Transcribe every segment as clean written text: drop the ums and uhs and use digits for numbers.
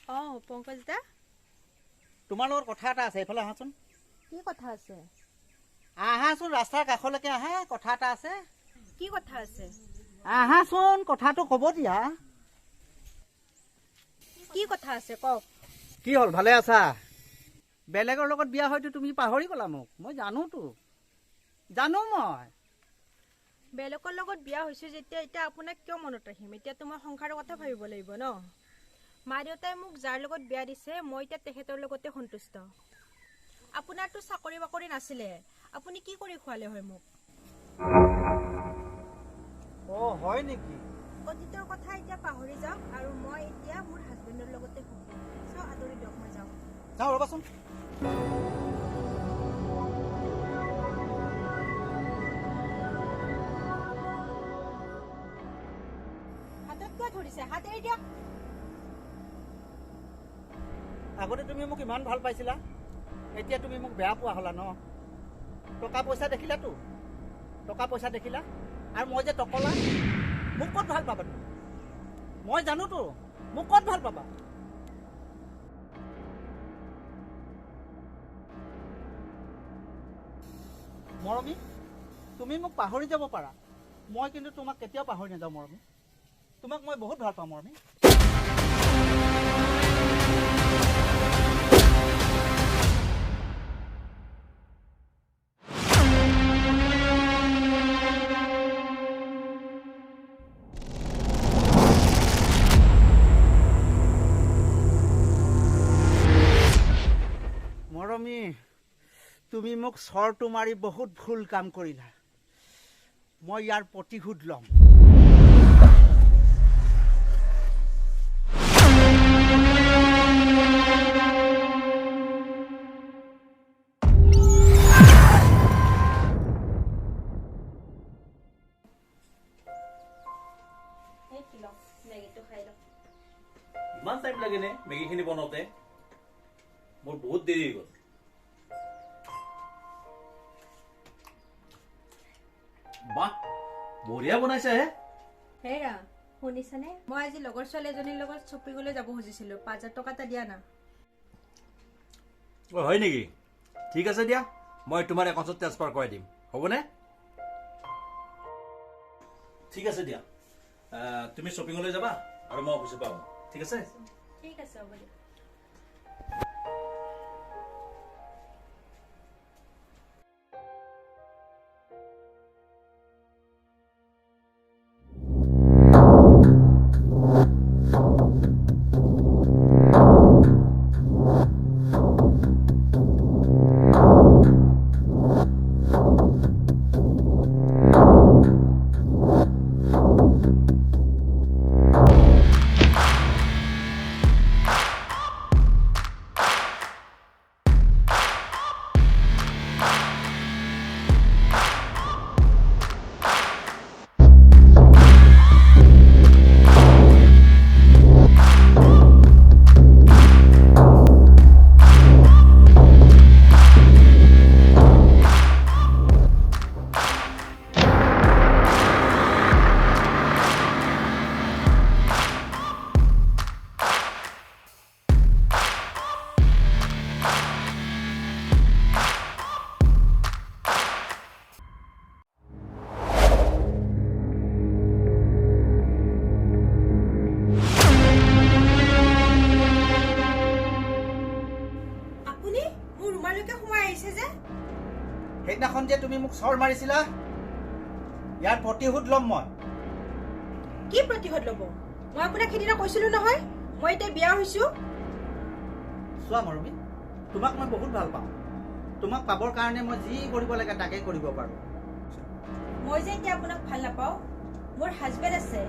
পংকজ দা তোমাৰ লগত কথা এটা আছে, এইফালে আহাচোন। কি কথা আছে? আহাচোন, ৰাস্তাৰ কাষলৈকে আহা, কথা এটা আছে। কি কথা আছে? আহাচোন, কথাটো ক'ব দিয়া। কি কথা আছে কওক। কি হ'ল, ভালে আছা? বেলেগৰ লগত বিয়া হয়তো তুমি পাহৰি গলা মোক, মই জানো মই। বেলেগৰ লগত বিয়া হৈছো যেতিয়া এতিয়া আপোনাক কিয় মনত ৰাখিম? এতিয়াতো মই সংসাৰৰ কথা ভাবিব লাগিব ন। মা দেউতাই মোক যাৰ লগত বিয়া দিছে মই এতিয়া তেখেতৰ লগতে সন্তুষ্ট। আপোনাৰতো চাকৰি বাকৰি নাছিলে, আপুনি কি কৰি খুৱালে হয় মোক? হয় নেকি? অতীতৰ কথা এতিয়া পাহৰি যাওক আৰু মই এতিয়া মোৰ হাজবেণ্ডৰ লগতে সুখী। আদৰি দিয়ক, মই যাওঁ। ৰ'বাচোন। হাতত কিয় ধৰিছে? হাত এৰি দিয়ক। আগতে তুমি মোক ইমান ভাল পাইছিলা, এতিয়া তুমি মোক বেয়া পোৱা হলা ন। টকা পইচা দেখিলাতো, আৰু মই যে টকলা, মোক ক'ত ভাল পাবা তুমি? মই জানোতো, মোক ক'ত ভাল পাবা? মৰমী, তুমি মোক পাহৰি যাব পাৰা, মই কিন্তু তোমাক কেতিয়াও পাহৰি নাযাওঁ মৰমী। তোমাক মই বহুত ভাল পাওঁ মৰমী। মৰমী, তুমি মোক চৰটো মাৰি বহুত ভুল কাম কৰিলা, মই ইয়াৰ প্ৰতিশোধ ল'ম। ইমান টাইম লাগে নে মেগীখিনি বনাওঁতে? মোৰ বহুত দেৰি হৈ গ'ল। বাহ, বঢ়িয়া বনাইছে হে। হেৰা, শুনিছানে? মই আজি লগৰ ছোৱালী এজনীৰ লগত শ্বপিঙলৈ যাব খুজিছিলো, 5,000 টকা এটা দিয়া না। হয় নেকি? ঠিক আছে দিয়া, মই তোমাৰ একাউণ্টত ট্ৰান্সফাৰ কৰাই দিম, হ'বনে? ঠিক আছে দিয়া, তুমি শ্বপিঙলৈ যাবা আৰু মই অফিচৰ পৰা আহোঁ, ঠিক আছে? ঠিক আছে, হ'ব দিয়া। সেইদিনাখন যে তুমি মোক চৰ মাৰিছিলা, ইয়াৰ প্ৰতিশোধ ল'ম মই। কি প্ৰতিশোধ ল'ব? মই আপোনাক সেইদিনা কৈছিলো নহয়, মই এতিয়া বিয়া হৈছো। চোৱা মৰমী, তোমাক মই বহুত ভাল পাওঁ, তোমাক পাবৰ কাৰণে মই যি কৰিব লাগে তাকে কৰিব পাৰো। মই যে এতিয়া আপোনাক ভাল নাপাওঁ, মোৰ হাজবেণ্ড আছে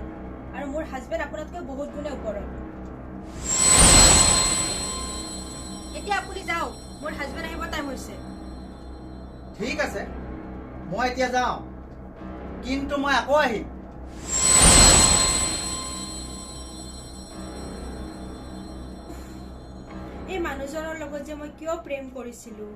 আৰু মোৰ হাজবেণ্ড আপোনাতকৈ বহুত গুণে ওপৰত। এতিয়া আপুনি যাওক, মোৰ হাজবেণ্ড আহিব টাইম হৈছে। ঠিক আছে, মই এতিয়া যাওঁ, কিন্তু মই আকৌ আহিম। এই মানুহজনৰ লগত যে মই কিয় প্ৰেম কৰিছিলো।